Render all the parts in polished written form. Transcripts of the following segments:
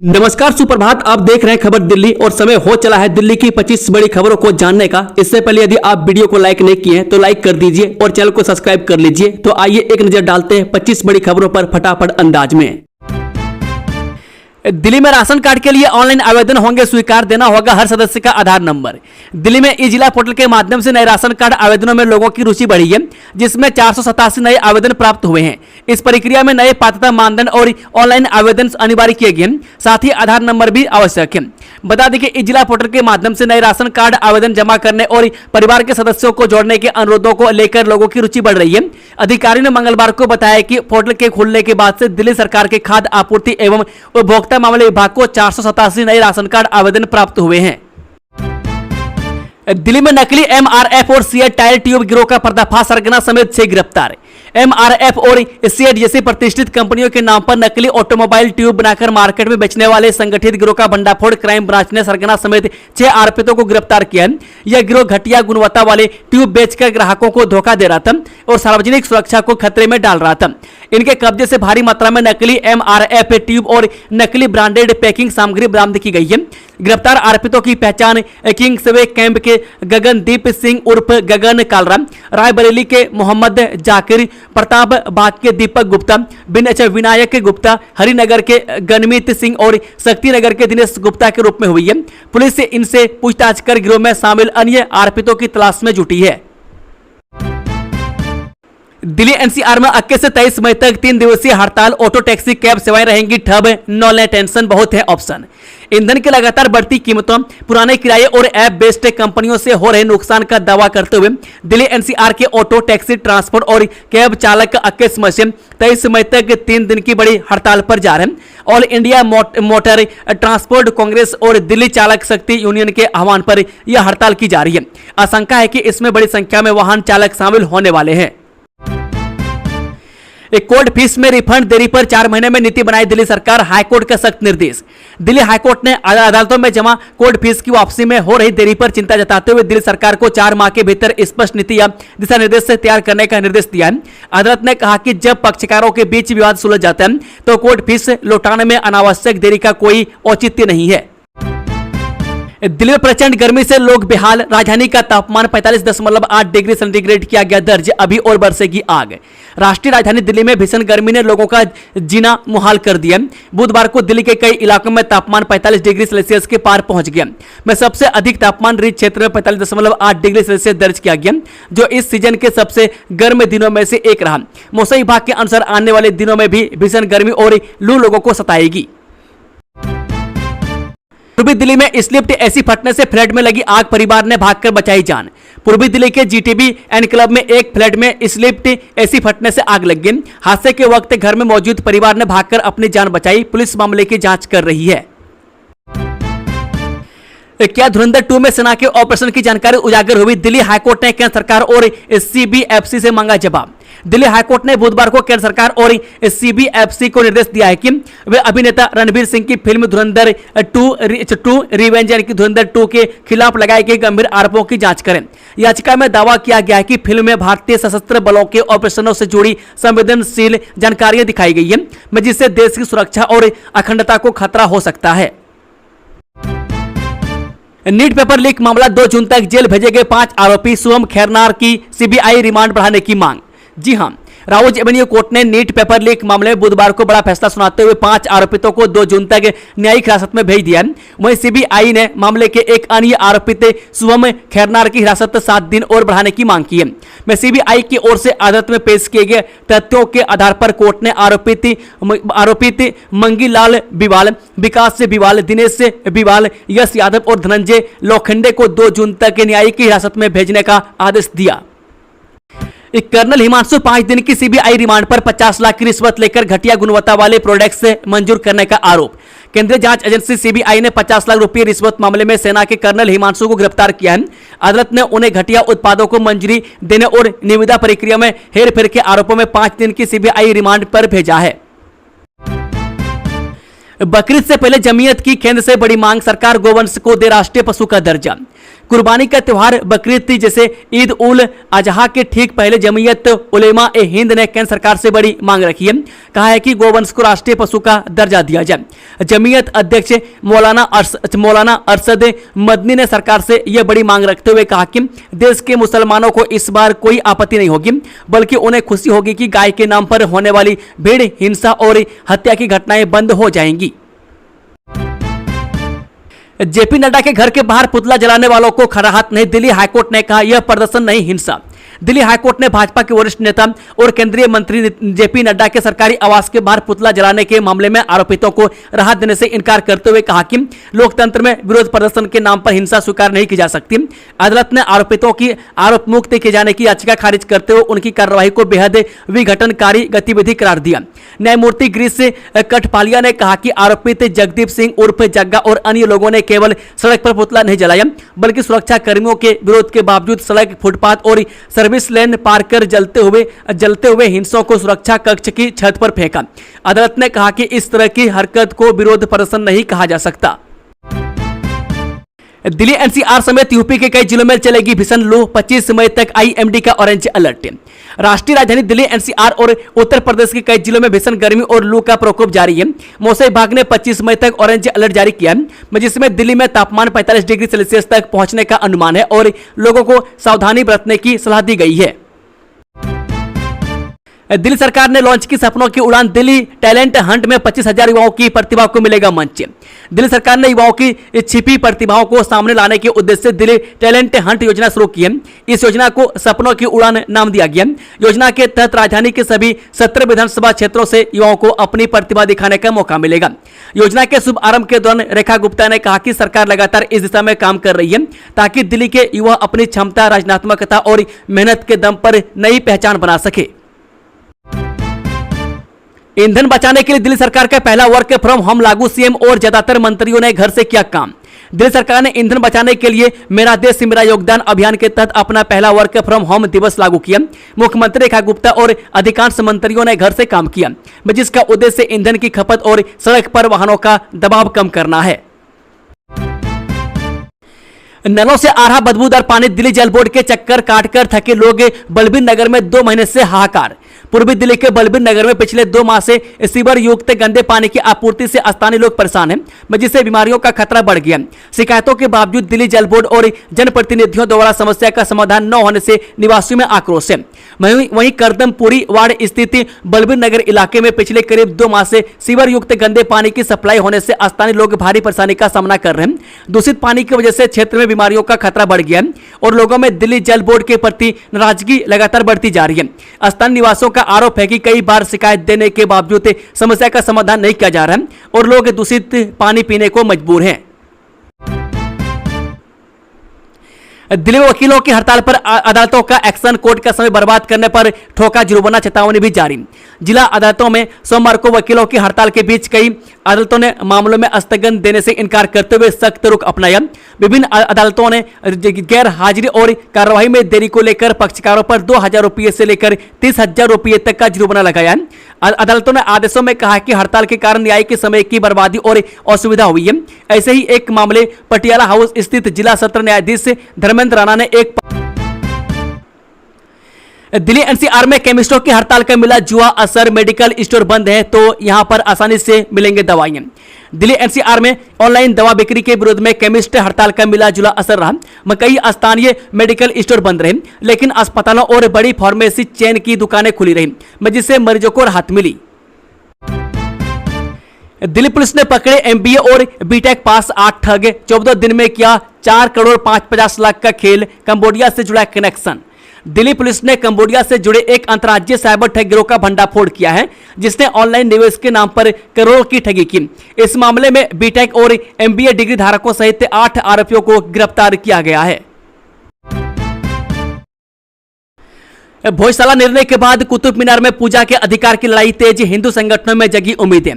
नमस्कार, सुप्रभात। आप देख रहे हैं खबर दिल्ली और समय हो चला है दिल्ली की 25 बड़ी खबरों को जानने का। इससे पहले यदि आप वीडियो को लाइक नहीं किए हैं तो लाइक कर दीजिए और चैनल को सब्सक्राइब कर लीजिए। तो आइए एक नजर डालते हैं 25 बड़ी खबरों पर फटाफट अंदाज में। दिल्ली में राशन कार्ड के लिए ऑनलाइन आवेदन होंगे स्वीकार, देना होगा हर सदस्य का आधार नंबर। दिल्ली में ई जिला पोर्टल के माध्यम से नए राशन कार्ड आवेदनों में लोगों की रुचि बढ़ी है, जिसमें 487 नए आवेदन प्राप्त हुए हैं। इस प्रक्रिया में नए पात्रता मानदंड और ऑनलाइन आवेदन अनिवार्य किए गए हैं, साथ ही आधार नंबर भी आवश्यक है। बता दें कि ई जिला पोर्टल के माध्यम से नए राशन कार्ड आवेदन जमा करने और परिवार के सदस्यों को जोड़ने के अनुरोधों को लेकर लोगों की रुचि बढ़ रही है। अधिकारियों ने मंगलवार को बताया कि पोर्टल के खुलने के बाद से दिल्ली सरकार के खाद्य आपूर्ति एवं उपभोक्ता मामले विभाग को 487 नए राशन कार्ड आवेदन प्राप्त हुए हैं। दिल्ली में नकली एमआरएफ और सीएट टायर ट्यूब गिरोह का पर्दाफाश, सरगना समेत 6 गिरफ्तार। एमआरएफ और सीएट जैसी प्रतिष्ठित कंपनियों के नाम पर नकली ऑटोमोबाइल ट्यूब बनाकर मार्केट में बेचने वाले संगठित गिरोह का भंडाफोड़ क्राइम ब्रांच ने सरगना समेत 6 आरोपितों को गिरफ्तार किया है। यह गिरोह घटिया गुणवत्ता वाले ट्यूब बेचकर ग्राहकों को धोखा दे रहा था और सार्वजनिक सुरक्षा को खतरे में डाल रहा था। इनके कब्जे से भारी मात्रा में नकली एमआरएफ ट्यूब और नकली ब्रांडेड पैकिंग सामग्री बरामद की गई है। गिरफ्तार आरोपितों की पहचान किंग्सवे कैंप के गगनदीप सिंह उर्फ गगन कालरा, रायबरेली के मोहम्मद जाकिर, प्रताप बाग के दीपक गुप्ता, विनायक गुप्ता, हरिनगर के गनमीत सिंह और शक्तिनगर के दिनेश गुप्ता के रूप में हुई है। पुलिस इनसे पूछताछ कर गिरोह में शामिल अन्य आरोपितों की तलाश में जुटी है। दिल्ली एनसीआर में 21 से 23 मई तक 3 दिवसीय हड़ताल, ऑटो टैक्सी कैब सेवाएं रहेंगी ठप, नो ले टेंशन, बहुत है ऑप्शन। ईंधन की लगातार बढ़ती कीमतों, पुराने किराए और ऐप बेस्ड कंपनियों से हो रहे नुकसान का दावा करते हुए दिल्ली एनसीआर के ऑटो टैक्सी ट्रांसपोर्ट और कैब चालक 21 मई से 23 मई तक 3 दिन की बड़ी हड़ताल पर जा रहे हैं। All India motor transport Congress और दिल्ली चालक शक्ति यूनियन के आह्वान पर यह हड़ताल की जा रही है। आशंका है कि इसमें बड़ी संख्या में वाहन चालक शामिल होने वाले हैं। एक कोर्ट फीस में रिफंड देरी पर 4 महीने में नीति बनाई दिल्ली सरकार, हाईकोर्ट का सख्त निर्देश। दिल्ली हाईकोर्ट ने अदालतों में जमा कोर्ट फीस की वापसी में हो रही देरी पर चिंता जताते हुए दिल्ली सरकार को 4 माह के भीतर स्पष्ट नीति या दिशा निर्देश से तैयार करने का निर्देश दिया है। अदालत ने कहा कि जब पक्षकारों के बीच विवाद सुलझ जाता है तो कोर्ट फीस लौटाने में अनावश्यक देरी का कोई औचित्य नहीं है। दिल्ली में प्रचंड गर्मी से लोग बेहाल, राजधानी का तापमान 45.8 डिग्री सेंटीग्रेड किया गया दर्ज, अभी और बरसेगी आग। राष्ट्रीय राजधानी दिल्ली में भीषण गर्मी ने लोगों का जीना मुहाल कर दिया। बुधवार को दिल्ली के कई इलाकों में तापमान 45 डिग्री सेल्सियस के पार पहुंच गया। में सबसे अधिक तापमान रीच क्षेत्र में 45.8 डिग्री सेल्सियस दर्ज किया गया, जो इस सीजन के सबसे गर्म दिनों में से एक रहा। मौसम विभाग के अनुसार आने वाले दिनों में भी भीषण गर्मी और लू लोगों को सताएगी। पूर्वी दिल्ली में स्लिप्ड एसी फटने से फ्लैट में लगी आग, परिवार ने भागकर बचाई जान। पूर्वी दिल्ली के जीटीबी एनक्लेव में एक फ्लैट में स्लिप्ड एसी फटने से आग लग गई। हादसे के वक्त घर में मौजूद परिवार ने भागकर अपनी जान बचाई। पुलिस मामले की जांच कर रही है। क्या धुरंधर 2 में सेना के ऑपरेशन की जानकारी उजागर हुई, दिल्ली हाईकोर्ट ने केंद्र सरकार और सीबीएफसी से मांगा जवाब। दिल्ली हाईकोर्ट ने बुधवार को केंद्र सरकार और सीबीएफसी को निर्देश दिया है कि वे अभिनेता रणवीर सिंह की फिल्म धुरंधर 2 रिवेंज यानी कि धुरंधर 2 के खिलाफ लगाए गए गंभीर आरोपों की जांच करें। याचिका में दावा किया गया है कि फिल्म में भारतीय सशस्त्र बलों के ऑपरेशनों से जुड़ी संवेदनशील जानकारियां दिखाई गई है, जिससे देश की सुरक्षा और अखंडता को खतरा हो सकता है। नीट पेपर लीक मामला, 2 जून तक जेल भेजे गए 5 आरोपी, शुभम खैरनार की सीबीआई रिमांड बढ़ाने की मांग। जी हां, राउज एवेन्यू कोर्ट ने नीट पेपर लीक मामले में बुधवार को बड़ा फैसला सुनाते हुए 5 आरोपितों को 2 जून तक न्यायिक हिरासत में भेज दिया। वहीं सीबीआई ने मामले के एक अन्य आरोपित शुभम खैरनार की हिरासत 7 दिन और बढ़ाने की मांग की है। मैं सीबीआई की ओर से अदालत में पेश किए गए तथ्यों के आधार पर कोर्ट ने आरोपित मंगीलाल बिवाल, विकास बिवाल, दिनेश बिवाल, यश यादव और धनंजय लोखंडे को 2 जून तक न्यायिक हिरासत में भेजने का आदेश दिया। कर्नल हिमांशु 5 दिन की सीबीआई रिमांड पर 50 लाख की रिश्वत लेकर घटिया गुणवत्ता वाले प्रोडक्ट्स मंजूर करने का आरोप। केंद्रीय जांच एजेंसी सीबीआई ने 50 लाख रुपए रिश्वत मामले में सेना के कर्नल हिमांशु को गिरफ्तार किया है। अदालत ने उन्हें घटिया उत्पादों को मंजूरी देने और निविदा प्रक्रिया में हेरफेर के आरोपों में 5 दिन की सीबीआई रिमांड पर भेजा है। बकरीद से पहले जमीयत की केंद्र से बड़ी मांग, सरकार गोवंश को दे राष्ट्रीय पशु का दर्जा। कुर्बानी का त्यौहार बकरीद थी, जैसे ईद उल अजहा के ठीक पहले जमीयत उलेमा ए हिंद ने केंद्र सरकार से बड़ी मांग रखी है। कहा है कि गोवंश को राष्ट्रीय पशु का दर्जा दिया जाए। जमीयत अध्यक्ष मौलाना अरशद मदनी ने सरकार से यह बड़ी मांग रखते हुए कहा कि देश के मुसलमानों को इस बार कोई आपत्ति नहीं होगी, बल्कि उन्हें खुशी होगी कि गाय के नाम पर होने वाली भीड़ हिंसा और हत्या की घटनाएं बंद हो जाएंगी। जेपी नड्डा के घर के बाहर पुतला जलाने वालों को राहत नहीं, दिल्ली हाईकोर्ट ने कहा यह प्रदर्शन नहीं हिंसा। दिल्ली हाईकोर्ट ने भाजपा के वरिष्ठ नेता और केंद्रीय मंत्री जेपी नड्डा के सरकारी आवास के बाहर पुतला जलाने के मामले में आरोपितों को राहत देने से इनकार करते हुए कहा कि लोकतंत्र में विरोध प्रदर्शन के नाम पर हिंसा स्वीकार नहीं की जा सकती। अदालत ने आरोपितों की आरोप मुक्त किए जाने की याचिका खारिज करते हुए उनकी कार्रवाई को बेहद विघटनकारी गतिविधि करार दिया। न्यायमूर्ति गिरीश कठपालिया ने कहा कि आरोपित जगदीप सिंह उर्फ जग्गा और अन्य लोगों ने केवल सड़क पर पुतला नहीं जलाया, बल्कि सुरक्षा कर्मियों के विरोध के बावजूद सड़क, फुटपाथ और सर्विस लेन पार कर जलते हुए हिंसों को सुरक्षा कक्ष की छत पर फेंका। अदालत ने कहा कि इस तरह की हरकत को विरोध प्रदर्शन नहीं कहा जा सकता। दिल्ली एनसीआर समेत यूपी के कई जिलों में चलेगी भीषण लू, 25 मई तक आईएमडी का ऑरेंज अलर्ट। राष्ट्रीय राजधानी दिल्ली एनसीआर और उत्तर प्रदेश के कई जिलों में भीषण गर्मी और लू का प्रकोप जारी है। मौसम विभाग ने 25 मई तक ऑरेंज अलर्ट जारी किया है, जिसमें दिल्ली में तापमान 45 डिग्री सेल्सियस तक पहुंचने का अनुमान है और लोगों को सावधानी बरतने की सलाह दी गई है। दिल्ली सरकार ने लॉन्च की सपनों की उड़ान दिल्ली टैलेंट हंट में 25,000 युवाओं की प्रतिभा को मिलेगा मंच। दिल्ली सरकार ने युवाओं की छिपी प्रतिभाओं को सामने लाने के उद्देश्य से दिल्ली टैलेंट हंट योजना शुरू की है। इस योजना को सपनों की उड़ान नाम दिया गया। योजना के तहत राजधानी के सभी 17 विधानसभा क्षेत्रों से युवाओं को अपनी प्रतिभा दिखाने का मौका मिलेगा। योजना के शुभारंभ के दौरान रेखा गुप्ता ने कहा कि सरकार लगातार इस दिशा में काम कर रही है, ताकि दिल्ली के युवा अपनी क्षमता, रचनात्मकता और मेहनत के दम पर नई पहचान बना सके। ईंधन बचाने के लिए दिल्ली सरकार का पहला वर्क फ्रॉम होम लागू, सीएम और ज्यादातर मंत्रियों ने घर से किया काम। दिल्ली सरकार ने ईंधन बचाने के लिए मेरा देश मेरा योगदान अभियान के तहत अपना पहला वर्क फ्रॉम होम दिवस लागू किया। मुख्यमंत्री रेखा गुप्ता और अधिकांश मंत्रियों ने घर से काम किया, जिसका उद्देश्य ईंधन की खपत और सड़क पर वाहनों का दबाव कम करना है। नलों से आ रहा बदबूदार पानी, दिल्ली जल बोर्ड के चक्कर काटकर थके लोग, बलबीर नगर में 2 महीने से हाहाकार। पूर्वी दिल्ली के बलबीर नगर में पिछले 2 माह से सीवर युक्त गंदे पानी की आपूर्ति से स्थानीय लोग परेशान हैं, जिससे बीमारियों का खतरा बढ़ गया। शिकायतों के बावजूद दिल्ली जल बोर्ड और जनप्रतिनिधियों द्वारा समस्या का समाधान न होने से निवासियों में आक्रोश है। वहीं करदमपुरी वार्ड स्थित बलबीर नगर इलाके में पिछले करीब 2 माह से सीवर युक्त गंदे पानी की सप्लाई होने से स्थानीय लोग भारी परेशानी का सामना कर रहे हैं। दूषित पानी की वजह से क्षेत्र में बीमारियों का खतरा बढ़ गया है और लोगों में दिल्ली जल बोर्ड के प्रति नाराजगी लगातार बढ़ती जा रही है। स्थानीय निवासियों का आरोप है कि कई बार शिकायत देने के बावजूद समस्या का समाधान नहीं किया जा रहा है और लोग दूषित पानी पीने को मजबूर हैं। दिल्ली में वकीलों की हड़ताल पर अदालतों का एक्शन, कोर्ट का समय बर्बाद करने पर ठोका जुर्माना, चेतावनी भी जारी। जिला अदालतों में सोमवार को वकीलों की हड़ताल के बीच कई अदालतों ने मामलों में स्थगन देने से इनकार करते हुए सख्त रुख अपनाया। विभिन्न अदालतों ने गैर हाजिरी और कार्रवाई में देरी को लेकर पक्षकारों पर 2,000 रुपये से लेकर 30,000 रुपये तक का जुर्माना लगाया। अदालतों ने आदेशों में कहा कि हड़ताल के कारण न्यायिक समय की बर्बादी और असुविधा हुई है। ऐसे ही एक मामले पटियाला हाउस स्थित जिला सत्र न्यायाधीश धर्मेंद्र राणा ने दिल्ली एनसीआर में केमिस्टों की हड़ताल का मिला जुआ असर, मेडिकल स्टोर बंद है तो यहां पर आसानी से मिलेंगे दवाइयां। दिल्ली एनसीआर में ऑनलाइन दवा बिक्री के विरोध में केमिस्ट हड़ताल का मिला जुला असर रहा। कई स्थानीय मेडिकल स्टोर बंद रहे, लेकिन अस्पतालों और बड़ी फार्मेसी चेन की दुकानें खुली रही, जिससे मरीजों को राहत मिली। दिल्ली पुलिस ने पकड़े एमबीए और बीटेक पास 8 ठग, 14 दिन में किया 4 करोड़ 50 लाख का खेल, कंबोडिया से जुड़ा कनेक्शन। दिल्ली पुलिस ने कंबोडिया से जुड़े एक अंतर्राज्यीय साइबर ठग गिरोह का भंडाफोड़ किया है, जिसने ऑनलाइन निवेश के नाम पर करोड़ों की ठगी की। इस मामले में बीटेक और एमबीए डिग्री धारकों सहित 8 आरोपियों को गिरफ्तार किया गया है। भोजशाला निर्णय के बाद कुतुब मीनार में पूजा के अधिकार की लड़ाई तेज, हिंदू संगठनों में जगी उम्मीदें।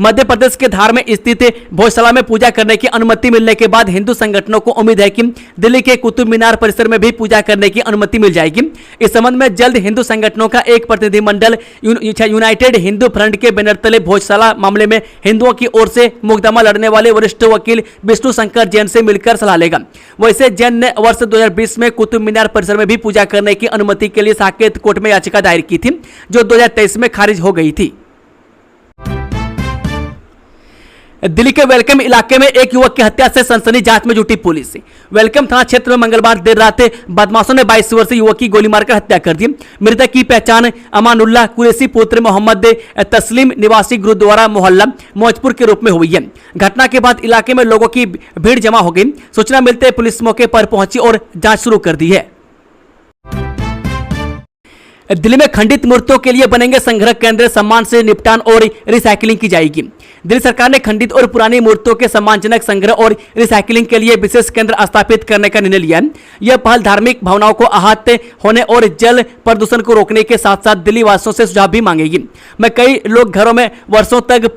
मध्य प्रदेश के धार में स्थित भोजशाला में पूजा करने की अनुमति मिलने के बाद हिंदू संगठनों को उम्मीद है कि दिल्ली के कुतुब मीनार परिसर में भी पूजा करने की अनुमति मिल जाएगी। इस संबंध में जल्द हिंदू संगठनों का एक प्रतिनिधिमंडल यूनाइटेड हिंदू फ्रंट के बैनर तले भोजशाला मामले में हिंदुओं की ओर से मुकदमा लड़ने वाले वरिष्ठ वकील विष्णु शंकर जैन से मिलकर सलाह लेगा। वैसे जैन ने वर्ष 2020 में कुतुब मीनार परिसर में भी पूजा करने की अनुमति के लिए साकेत कोर्ट में याचिका दायर की थी, जो 2023 में खारिज हो गई थी। दिल्ली के वेलकम इलाके में एक युवक की हत्या से सनसनी, जांच में जुटी पुलिस। वेलकम थाना क्षेत्र में मंगलवार देर रात बदमाशों ने 22 वर्षीय युवक की गोली मारकर हत्या कर दी। मृतक की पहचान अमानुल्लाह कुरैशी पुत्र मोहम्मद तस्लीम निवासी गुरुद्वारा मोहल्ला मौजपुर के रूप में हुई है। घटना के बाद इलाके में लोगों की भीड़ जमा हो गई। सूचना मिलते पुलिस मौके पर पहुंची और जांच शुरू कर दी है। दिल्ली में खंडित मूर्तियों के लिए बनेंगे संग्रह केंद्र, सम्मान से निपटान और रिसाइकलिंग की जाएगी। दिल्ली सरकार ने खंडित और पुरानी मूर्तियों के सम्मानजनक संग्रह और रिसाइकलिंग के लिए विशेष केंद्र स्थापित करने का निर्णय लिया है। यह पहल धार्मिक भावनाओं को आहत होने और जल प्रदूषण को रोकने के साथ साथ दिल्ली वासियों से सुझाव भी मांगेगी। मैं कई लोग घरों में वर्षों तक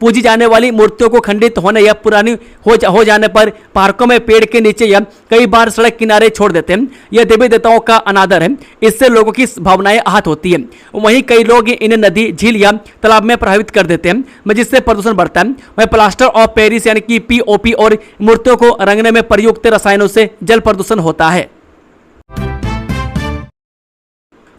पूजी जाने वाली मूर्तियों को खंडित होने या पुरानी हो जाने पर पार्कों में पेड़ के नीचे या कई बार सड़क किनारे छोड़ देते हैं। यह देवी देवताओं का अनादर है, इससे लोगों की भावनाएं आहत होती है। वहीं कई लोग इन्हें नदी, झील या तालाब में प्रभावित कर देते हैं, जिससे प्रदूषण बढ़ता है। वहीं प्लास्टर ऑफ पेरिस यानी कि पीओपी और मूर्तियों को रंगने में प्रयुक्त रसायनों से जल प्रदूषण होता है।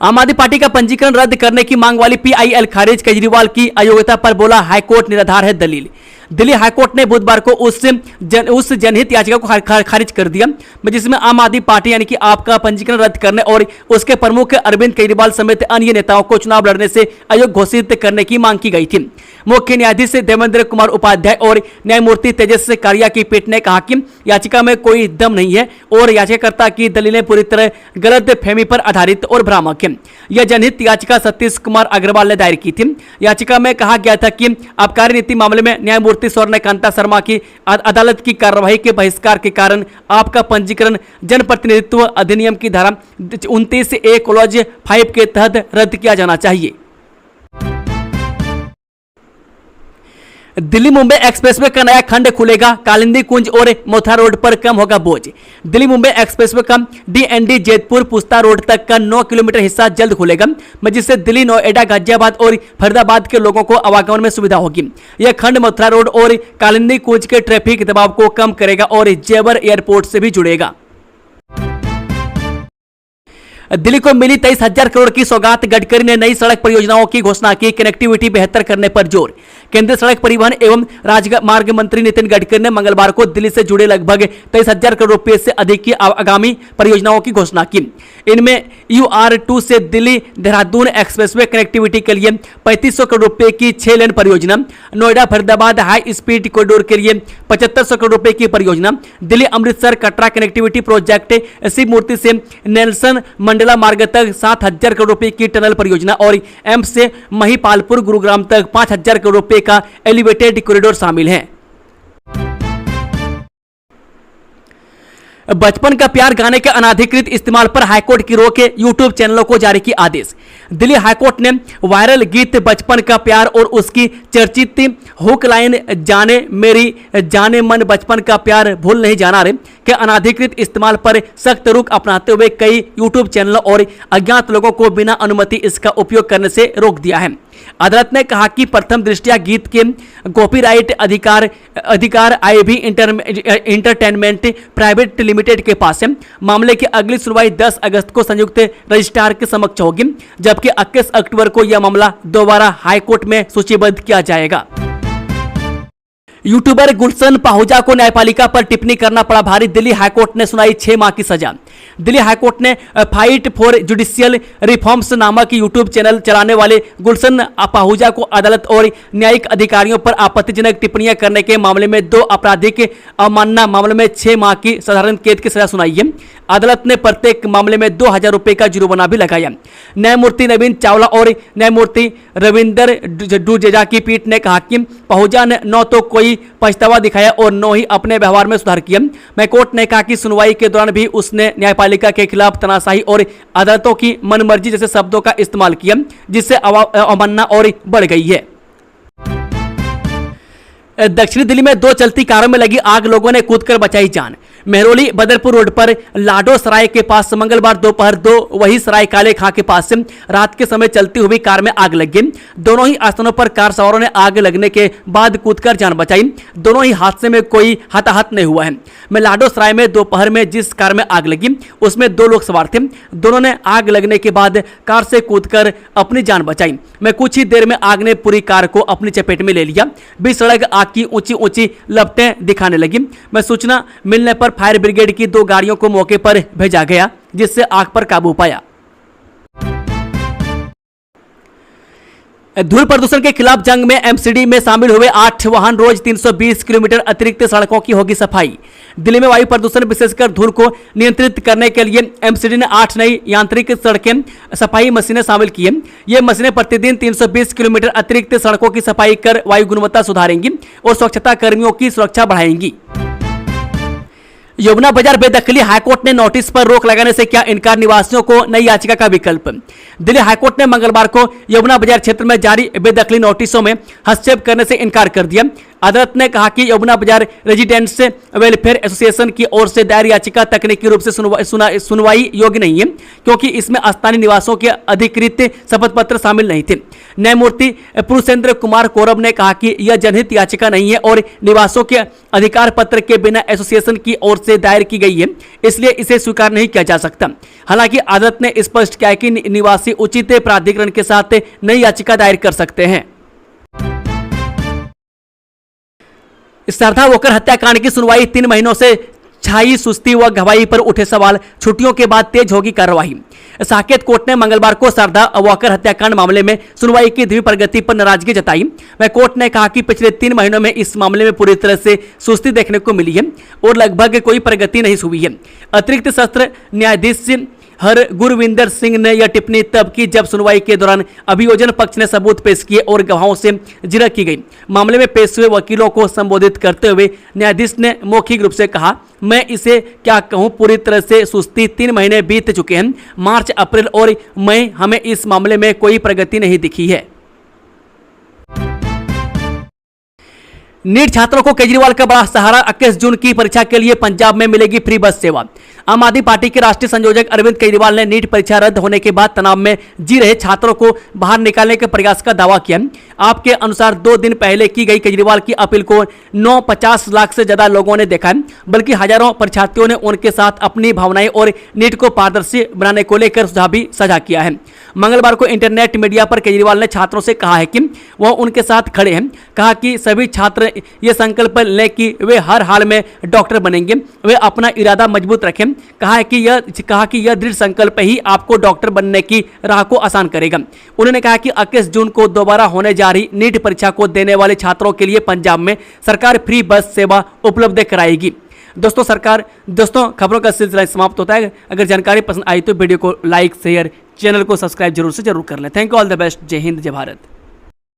आम आदमी पार्टी का पंजीकरण रद्द करने की मांग वाली पीआईएल खारिज, केजरीवाल की अयोग्यता पर बोला हाईकोर्ट निराधार है दलील। दिल्ली हाईकोर्ट ने बुधवार को उस जनहित याचिका को खारिज कर दिया, जिसमें आम आदमी पार्टी यानी कि आपका पंजीकरण रद्द करने और उसके प्रमुख अरविंद केजरीवाल समेत अन्य नेताओं को चुनाव लड़ने से अयोग्य घोषित करने की मांग की गई थी। मुख्य न्यायाधीश देवेंद्र कुमार उपाध्याय और न्यायमूर्ति तेजस कारिया की पीठ ने कहा कि याचिका में कोई दम नहीं है और याचिकाकर्ता की दलीलें पूरी तरह गलत फहमी पर आधारित और भ्रामक है। यह जनहित याचिका सतीश कुमार अग्रवाल ने दायर की थी। याचिका में कहा गया था कि आबकारी नीति मामले में न्यायमूर्ति स्वर्णकांता शर्मा की अदालत की कार्यवाही के बहिष्कार के कारण आपका पंजीकरण जनप्रतिनिधित्व अधिनियम की धारा 29(a) क्लॉज 5 के तहत रद्द किया जाना चाहिए। दिल्ली मुंबई एक्सप्रेसवे का नया खंड खुलेगा, कालिंदी कुंज और मोथा रोड पर कम होगा बोझ। दिल्ली मुंबई एक्सप्रेसवे का डीएनडी जेतपुर पुस्ता रोड तक का 9 किलोमीटर हिस्सा जल्द खुलेगा, जिससे दिल्ली, नोएडा, गाजियाबाद और फरीदाबाद के लोगों को आवागमन में सुविधा होगी। यह खंड मथुरा रोड और कालिंदी कुंज के ट्रैफिक दबाव को कम करेगा और जेवर एयरपोर्ट से भी जुड़ेगा। दिल्ली को मिली 23,000 करोड़ की सौगात, गडकरी ने नई सड़क परियोजनाओं की घोषणा की, कनेक्टिविटी बेहतर करने पर जोर। केंद्रीय सड़क परिवहन एवं राजमार्ग मंत्री नितिन गडकरी ने मंगलवार को दिल्ली से जुड़े लगभग 23,000 करोड़ रुपए से अधिक की आगामी परियोजनाओं की घोषणा की। इनमें UR2 से दिल्ली देहरादून एक्सप्रेसवे कनेक्टिविटी के लिए 3500 करोड़ रुपए की 6 लेन परियोजना, Noida Faridabad high speed corridor के लिए 7500 करोड़ रुपए की परियोजना, दिल्ली अमृतसर कटरा कनेक्टिविटी प्रोजेक्ट, शिव मूर्ति से नेल्सन मंडेला मार्ग तक 7,000 करोड़ रुपए की टनल परियोजना और एम्स से महिपालपुर गुरुग्राम तक 5,000 करोड़ रुपए का एलिवेटेड कॉरिडोर शामिल है। बचपन का प्यार गाने के अनाधिकृत इस्तेमाल पर हाईकोर्ट की रोक, यूट्यूब चैनलों को जारी की आदेश। दिल्ली हाईकोर्ट ने वायरल गीत बचपन का प्यार और उसकी चर्चित हुक लाइन जाने मेरी जाने मन बचपन का प्यार भूल नहीं जाना रे के अनाधिकृत इस्तेमाल पर सख्त रुख अपनाते हुए कई यूट्यूब चैनलों और अज्ञात लोगों को बिना अनुमति इसका उपयोग करने से रोक दिया है। अदालत ने कहा कि प्रथम दृष्टया गीत के कॉपीराइट अधिकार आईवी इंटरटेनमेंट प्राइवेट लिमिटेड के पास है। मामले की अगली सुनवाई 10 अगस्त को संयुक्त रजिस्ट्रार के समक्ष होगी, जबकि 21 अक्टूबर को यह मामला दोबारा हाईकोर्ट में सूचीबद्ध किया जाएगा। यूट्यूबर गुलशन पाहुजा को न्यायपालिका पर टिप्पणी करना पड़ा भारी, दिल्ली हाईकोर्ट ने सुनाई 6 माह की सजा। दिल्ली हाईकोर्ट ने फाइट फॉर जुडिशियल रिफॉर्म्स नामक यूट्यूब चैनल चलाने वाले गुलशन पाहुजा को अदालत और न्यायिक अधिकारियों पर आपत्तिजनक टिप्पणियां करने के मामले में 2 आपराधिक अवमानना मामले में 6 माह की साधारण कैद की सजा सुनाई है। अदालत ने प्रत्येक मामले में 2,000 रुपए का जुर्माना भी लगाया। न्यायमूर्ति नवीन चावला और न्यायमूर्ति रविंदर डुजेजा की पीठ ने कहा कि पाहुजा ने न तो कोई पछतावा दिखाया और न ही अपने व्यवहार में सुधार किया। मैं कोर्ट ने कहा कि सुनवाई के दौरान भी उसने न्यायपालिका न्यायपालिका के खिलाफ तानाशाही और अदालतों की मनमर्जी जैसे शब्दों का इस्तेमाल किया, जिससे अवमानना और बढ़ गई है। दक्षिणी दिल्ली में 2 चलती कारों में लगी आग, लोगों ने कूदकर बचाई जान। मेहरौली बदरपुर रोड पर लाडो सराय के पास मंगलवार दोपहर 2 वही सराय काले खां के पास से रात के समय चलती हुई कार में आग लग गई। दोनों ही स्थानों पर कार सवारों ने आग लगने के बाद कूदकर जान बचाई। दोनों ही हादसे में कोई हताहत नहीं हुआ है। मैं लाडो सराय में दोपहर में जिस कार में आग लगी उसमें 2 लोग सवार थे। दोनों ने आग लगने के बाद कार से कूदकर अपनी जान बचाई। मैं कुछ ही देर में आग ने पूरी कार को अपनी चपेट में ले लिया। बीच सड़क आग की ऊंची ऊंची लपटें दिखाने लगी। मैं सूचना मिलने पर फायर ब्रिगेड की 2 गाड़ियों को मौके पर भेजा गया, जिससे आग पर काबू पाया। धूल प्रदूषण के खिलाफ जंग में एमसीडी में शामिल हुए 8 वाहन, रोज 320 किलोमीटर अतिरिक्त सड़कों की होगी सफाई। दिल्ली में वायु प्रदूषण विशेषकर धूल को नियंत्रित करने के लिए एमसीडी ने 8 नई यांत्रिक सड़कें सफाई मशीनें शामिल की हैं। ये मशीनें प्रतिदिन 320 किलोमीटर अतिरिक्त सड़कों की सफाई कर वायु गुणवत्ता सुधारेंगी और स्वच्छता कर्मियों की सुरक्षा बढ़ाएंगी। यमुना बाजार बेदखली, हाईकोर्ट ने नोटिस पर रोक लगाने से किया इनकार, निवासियों को नई याचिका का विकल्प। दिल्ली हाईकोर्ट ने मंगलवार को यमुना बाजार क्षेत्र में जारी बेदखली नोटिसों में हस्तक्षेप करने से इनकार कर दिया। अदालत ने कहा कि यमुना बाजार रेजिडेंट्स वेलफेयर एसोसिएशन की ओर से दायर याचिका तकनीकी रूप से सुनवाई योग्य नहीं है, क्योंकि इसमें स्थानीय निवासियों के अधिकृत शपथ पत्र शामिल नहीं थे। न्यायमूर्ति पुरुषेंद्र कुमार कौरव ने कहा कि यह जनहित याचिका नहीं है और निवासियों के अधिकार पत्र के बिना एसोसिएशन की ओर से दायर की गई है, इसलिए इसे स्वीकार नहीं किया जा सकता। हालांकि अदालत ने स्पष्ट किया कि निवासी उचित प्राधिकरण के साथ नई याचिका दायर कर सकते हैं। श्रद्धा वोकर हत्याकांड की सुनवाई 3 महीनों से छाई सुस्ती व गवाही पर उठे सवाल, छुट्टियों के बाद तेज होगी कार्यवाही। साकेत कोर्ट ने मंगलवार को श्रद्धा वोकर हत्याकांड मामले में सुनवाई की धीमी प्रगति पर नाराजगी जताई। वह कोर्ट ने कहा कि पिछले 3 महीनों में इस मामले में पूरी तरह से सुस्ती देखने को मिली है और लगभग कोई प्रगति नहीं हुई है। अतिरिक्त सत्र न्यायाधीश हर गुरविंदर सिंह ने यह टिप्पणी तब की जब सुनवाई के दौरान अभियोजन पक्ष ने सबूत पेश किए और गवाहों से जिरह की गई। मामले में पेश हुए वकीलों को संबोधित करते हुए न्यायाधीश ने मौखिक रूप से कहा, मैं इसे क्या कहूं, पूरी तरह से सुस्ती, 3 महीने बीत चुके हैं। मार्च, अप्रैल और मई हमें इस मामले में कोई प्रगति नहीं दिखी है। नीट छात्रों को केजरीवाल का बड़ा सहारा, 21 जून की परीक्षा के लिए पंजाब में मिलेगी फ्री बस सेवा। आम आदमी पार्टी के राष्ट्रीय संयोजक अरविंद केजरीवाल ने नीट परीक्षा रद्द होने के बाद तनाव में जी रहे छात्रों को बाहर निकालने के प्रयास का दावा किया। आपके अनुसार 2 दिन पहले की गई केजरीवाल की अपील को 950 लाख से ज्यादा लोगों ने देखा है, बल्कि हजारों परीक्षार्थियों ने उनके साथ अपनी भावनाएं और नीट को पारदर्शी बनाने को लेकर सुझाव भी साझा किया है। मंगलवार को इंटरनेट मीडिया पर केजरीवाल ने छात्रों से कहा है कि वह उनके साथ खड़े हैं। कहा कि सभी छात्र ये संकल्प लें कि वे हर हाल में डॉक्टर बनेंगे, वे अपना इरादा मजबूत रखें। कहा कि यह दृढ़ संकल्प ही आपको डॉक्टर बनने की राह को आसान करेगा। उन्होंने कहा कि 21 जून को दोबारा होने जा रही नीट परीक्षा को देने वाले छात्रों के लिए पंजाब में सरकार फ्री बस सेवा उपलब्ध कराएगी। दोस्तों खबरों का सिलसिला समाप्त होता है। अगर जानकारी पसंद आई तो वीडियो को लाइक, शेयर, चैनल को सब्सक्राइब जरूर कर लें। Thank you, all the best. जय हिंद, जय भारत।